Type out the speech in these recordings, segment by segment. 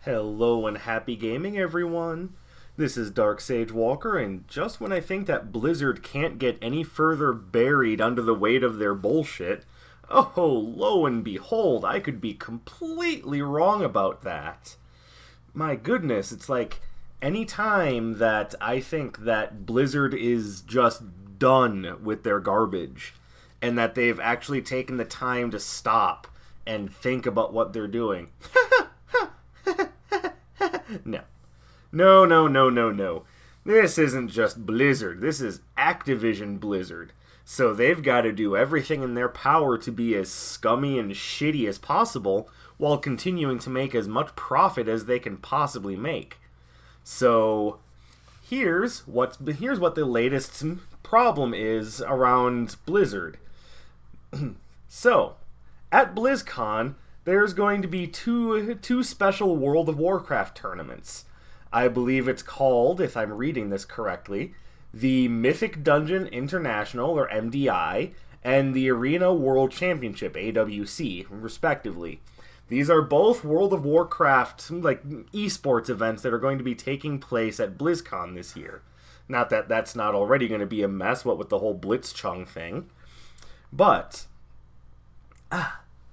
Hello and happy gaming, everyone. This is Dark Sage Walker, and just when I think that Blizzard can't get any further buried under the weight of their bullshit, oh, lo and behold, I could be completely wrong about that. My goodness, it's like any time that I think that Blizzard is just done with their garbage, and that they've actually taken the time to stop and think about what they're doing. No. No. This isn't just Blizzard. This is Activision Blizzard. So they've got to do everything in their power to be as scummy and shitty as possible while continuing to make as much profit as they can possibly make. So here's what the latest problem is around Blizzard. So, at BlizzCon, there's going to be two special World of Warcraft tournaments. I believe it's called, if I'm reading this correctly, the Mythic Dungeon International, or MDI, and the Arena World Championship, AWC, respectively. These are both World of Warcraft, esports events that are going to be taking place at BlizzCon this year. Not that that's not already going to be a mess, what with the whole Blitzchung thing. But,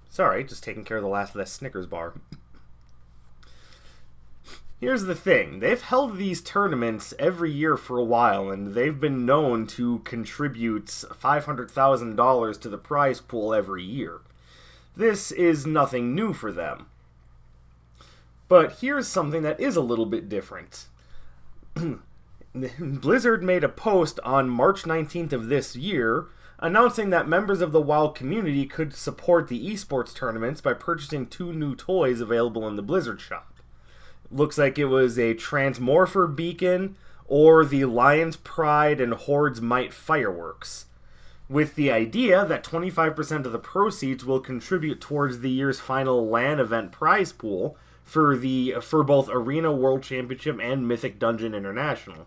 sorry, just taking care of the last of that Snickers bar. Here's the thing. They've held these tournaments every year for a while, and they've been known to contribute $500,000 to the prize pool every year. This is nothing new for them. But here's something that is a little bit different. Blizzard made a post on March 19th of this year announcing that members of the WoW community could support the esports tournaments by purchasing 2 new toys available in the Blizzard shop. Looks like it was a Transmorpher beacon or the Lion's Pride and Horde's Might fireworks, with the idea that 25% of the proceeds will contribute towards the year's final LAN event prize pool for both Arena World Championship and Mythic Dungeon International.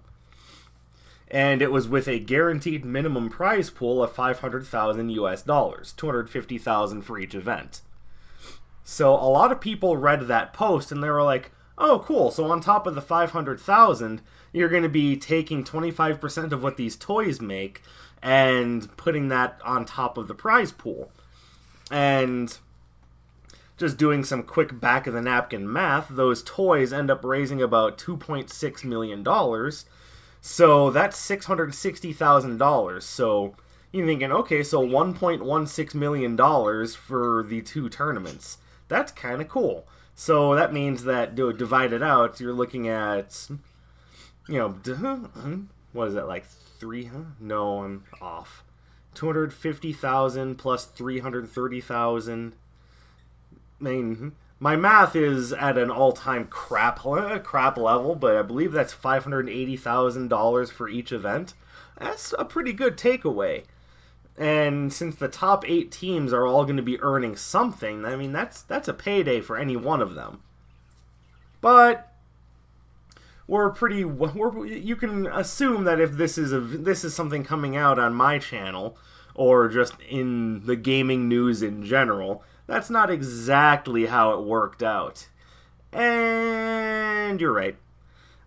And it was with a guaranteed minimum prize pool of $500,000 US, $250,000 for each event. So a lot of people read that post and they were like, "Oh, cool! So on top of the $500,000, you're going to be taking 25% of what these toys make and putting that on top of the prize pool." And just doing some quick back of the napkin math, those toys end up raising about $2.6 million. So that's $660,000. So you're thinking, okay, so $1.16 million for the 2 tournaments. That's kind of cool. So that means that, divided out, you're looking at, what is that, like 3? No, I'm off. 250,000 plus 330,000. I mean, my math is at an all-time crap level, but I believe that's $580,000 for each event. That's a pretty good takeaway. And since the top 8 teams are all going to be earning something, I mean, that's a payday for any one of them. But you can assume that if this is something coming out on my channel or just in the gaming news in general, that's not exactly how it worked out. And you're right.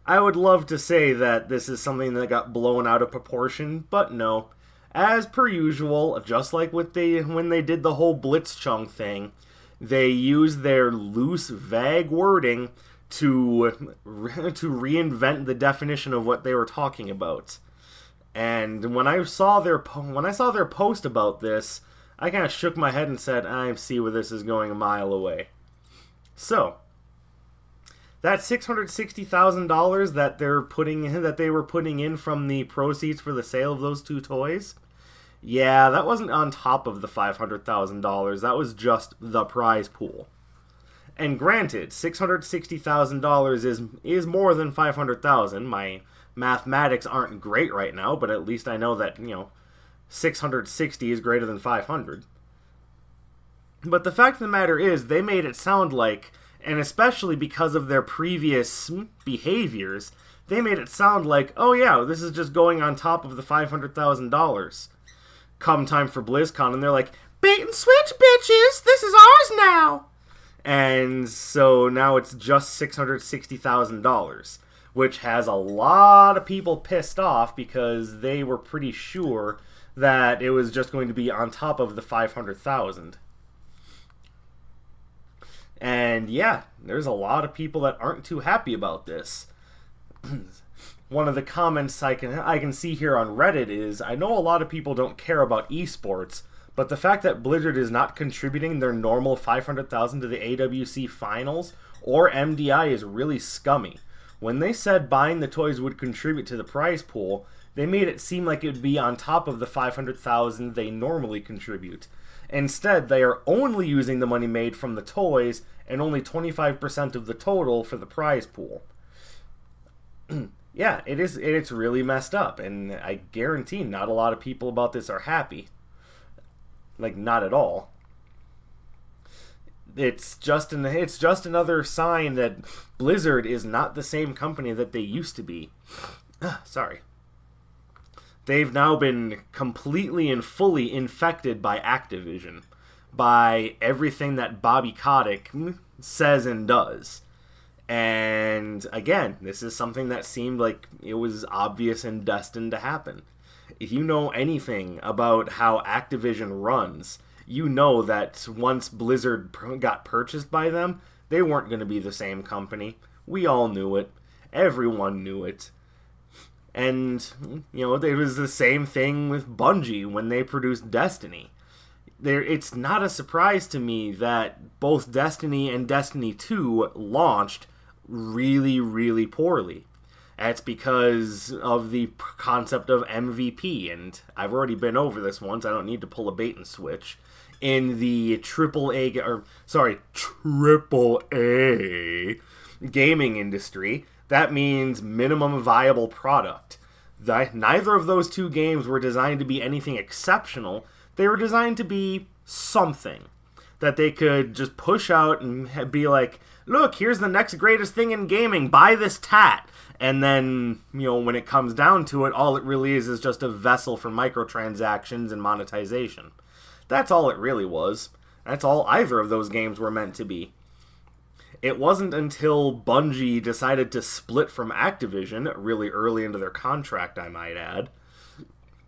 I would love to say that this is something that got blown out of proportion, but no. As per usual, just like when they did the whole Blitzchung thing, they used their loose, vague wording to reinvent the definition of what they were talking about. And when I saw their post about this, I kind of shook my head and said, "I see where this is going a mile away." So, that $660,000 that they were putting in from the proceeds for the sale of those 2 toys, yeah, that wasn't on top of the $500,000. That was just the prize pool. And granted, $660,000 is more than $500,000. My mathematics aren't great right now, but at least I know that, 660 is greater than 500. But the fact of the matter is, they made it sound like, and especially because of their previous behaviors, they made it sound like, oh yeah, this is just going on top of the $500,000. Come time for BlizzCon, and they're like, "Bait and switch, bitches! This is ours now!" And so now it's just $660,000, which has a lot of people pissed off because they were pretty sure that it was just going to be on top of the $500,000. And yeah, there's a lot of people that aren't too happy about this. One of the comments I can see here on Reddit is, I know a lot of people don't care about esports, but the fact that Blizzard is not contributing their normal $500,000 to the AWC finals or MDI is really scummy. When they said buying the toys would contribute to the prize pool, they made it seem like it would be on top of the $500,000 they normally contribute. Instead, they are only using the money made from the toys and only 25% of the total for the prize pool. Yeah, it's really messed up, and I guarantee not a lot of people about this are happy. Like, not at all. It's just another sign that Blizzard is not the same company that they used to be. Sorry. They've now been completely and fully infected by Activision, by everything that Bobby Kotick says and does. And again, this is something that seemed like it was obvious and destined to happen. If you know anything about how Activision runs, you know that once Blizzard got purchased by them, they weren't going to be the same company. We all knew it. Everyone knew it. And, you know, it was the same thing with Bungie when they produced Destiny. It's not a surprise to me that both Destiny and Destiny 2 launched really, really poorly. That's because of the concept of MVP, and I've already been over this once, I don't need to pull a bait and switch. In the AAA gaming industry, that means minimum viable product. Neither of those two games were designed to be anything exceptional. They were designed to be something that they could just push out and be like, look, here's the next greatest thing in gaming, buy this tat. And then, you know, when it comes down to it, all it really is just a vessel for microtransactions and monetization. That's all it really was. That's all either of those games were meant to be. It wasn't until Bungie decided to split from Activision, really early into their contract, I might add.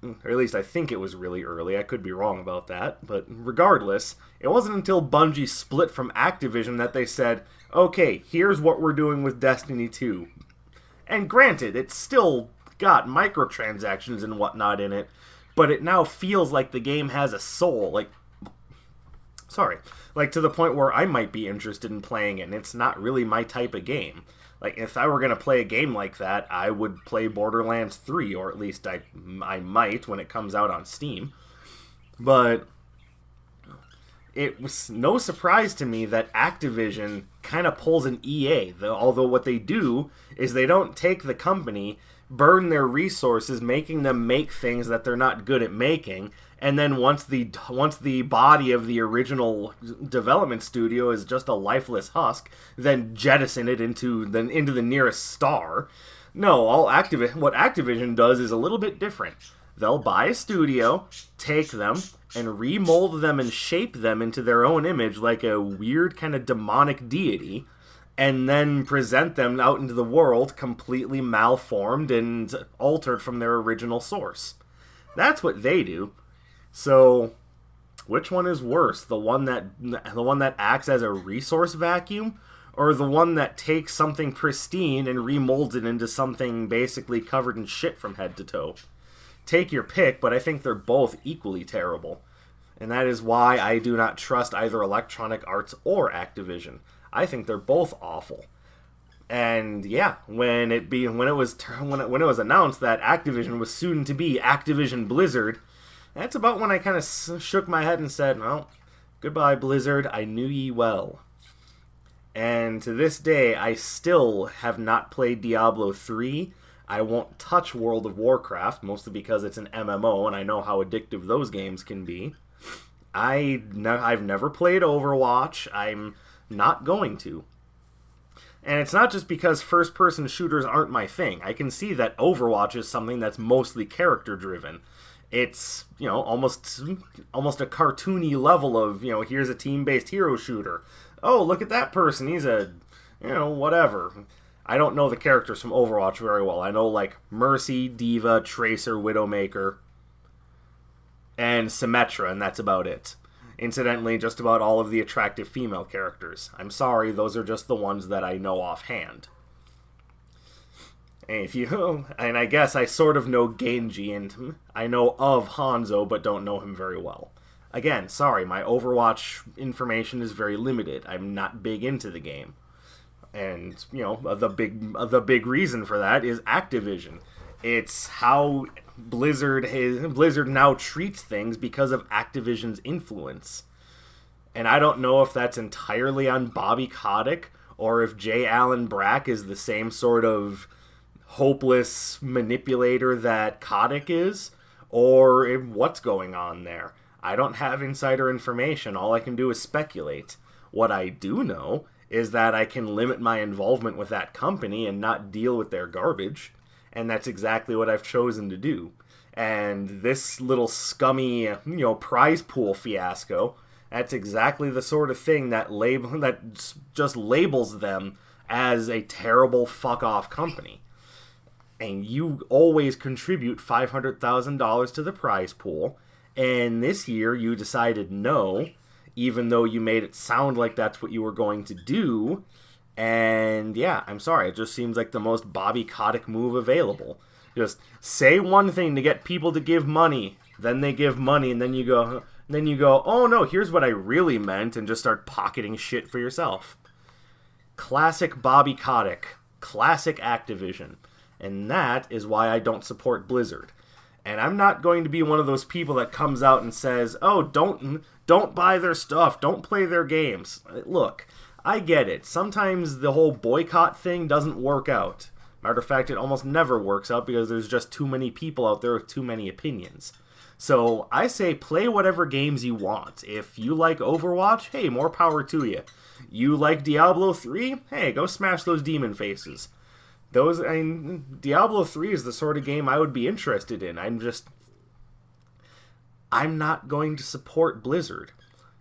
Or at least I think it was really early. I could be wrong about that. But regardless, it wasn't until Bungie split from Activision that they said, okay, here's what we're doing with Destiny 2. And granted, it's still got microtransactions and whatnot in it, but it now feels like the game has a soul. Like, to the point where I might be interested in playing it, and it's not really my type of game. Like, if I were going to play a game like that, I would play Borderlands 3, or at least I might when it comes out on Steam. But it was no surprise to me that Activision kind of pulls an EA, although what they do is they don't take the company, burn their resources, making them make things that they're not good at making, and then once the body of the original development studio is just a lifeless husk, then jettison it into the nearest star. No, what Activision does is a little bit different. They'll buy a studio, take them, and remold them and shape them into their own image like a weird kind of demonic deity, and then present them out into the world completely malformed and altered from their original source. That's what they do. So, which one is worse? The one that acts as a resource vacuum, or the one that takes something pristine and remolds it into something basically covered in shit from head to toe? Take your pick, but I think they're both equally terrible. And that is why I do not trust either Electronic Arts or Activision. I think they're both awful. And yeah, when it was announced that Activision was soon to be Activision Blizzard, that's about when I kind of shook my head and said, well, goodbye Blizzard, I knew ye well. And to this day, I still have not played Diablo 3. I won't touch World of Warcraft, mostly because it's an MMO and I know how addictive those games can be. I've never played Overwatch. I'm not going to. And it's not just because first-person shooters aren't my thing. I can see that Overwatch is something that's mostly character-driven. It's, you know, almost a cartoony level of, you know, here's a team-based hero shooter. oh, look at that person, he's a, whatever. I don't know the characters from Overwatch very well. I know, like, Mercy, Diva, Tracer, Widowmaker, and Symmetra, and that's about it. Incidentally, just about all of the attractive female characters. I'm sorry, those are just the ones that I know offhand. And I guess I sort of know Genji, and I know of Hanzo, but don't know him very well. Again, sorry, my Overwatch information is very limited. I'm not big into the game. And, the big reason for that is Activision. It's how Blizzard now treats things because of Activision's influence. And I don't know if that's entirely on Bobby Kotick, or if J. Allen Brack is the same sort of hopeless manipulator that Kotick is, or what's going on there. I don't have insider information. All I can do is speculate. What I do know is that I can limit my involvement with that company and not deal with their garbage. And that's exactly what I've chosen to do. And this little scummy, prize pool fiasco, that's exactly the sort of thing that just labels them as a terrible fuck-off company. And you always contribute $500,000 to the prize pool, and this year you decided no, even though you made it sound like that's what you were going to do. And yeah, I'm sorry, it just seems like the most Bobby Kotick move available. Just say one thing to get people to give money, then they give money, and then you go, oh no, here's what I really meant, and just start pocketing shit for yourself. Classic Bobby Kotick. Classic Activision. And that is why I don't support Blizzard. And I'm not going to be one of those people that comes out and says, oh, don't buy their stuff, don't play their games. Look, I get it. Sometimes the whole boycott thing doesn't work out. Matter of fact, it almost never works out because there's just too many people out there with too many opinions. So I say play whatever games you want. If you like Overwatch, hey, more power to you. You like Diablo 3? Hey, go smash those demon faces. Diablo 3 is the sort of game I would be interested in. I'm not going to support Blizzard.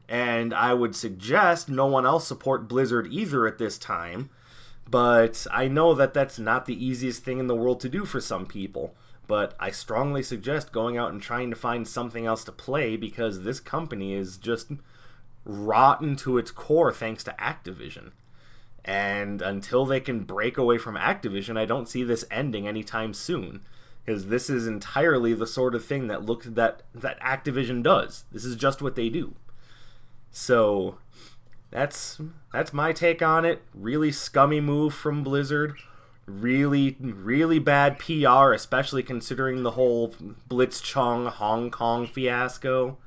And I would suggest no one else support Blizzard either at this time. But I know that that's not the easiest thing in the world to do for some people. But I strongly suggest going out and trying to find something else to play, because this company is just rotten to its core thanks to Activision. And until they can break away from Activision, I don't see this ending anytime soon. Because this is entirely the sort of thing that Activision does. This is just what they do. So that's my take on it. Really scummy move from Blizzard. Really, really bad PR, especially considering the whole Blitzchung Hong Kong fiasco.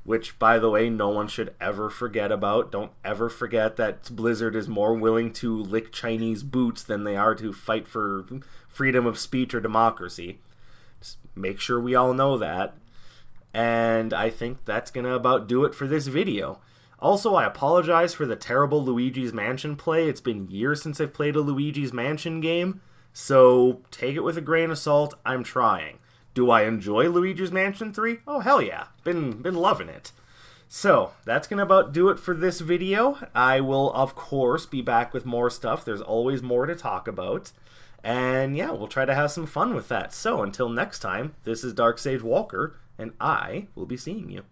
Which, by the way, no one should ever forget about. Don't ever forget that Blizzard is more willing to lick Chinese boots than they are to fight for freedom of speech or democracy. Just make sure we all know that. And I think that's going to about do it for this video. Also, I apologize for the terrible Luigi's Mansion play. It's been years since I've played a Luigi's Mansion game, so take it with a grain of salt. I'm trying. Do I enjoy Luigi's Mansion 3? Oh, hell yeah. Been loving it. So, that's going to about do it for this video. I will, of course, be back with more stuff. There's always more to talk about. And yeah, we'll try to have some fun with that. So, until next time, this is Dark Sage Walker, and I will be seeing you.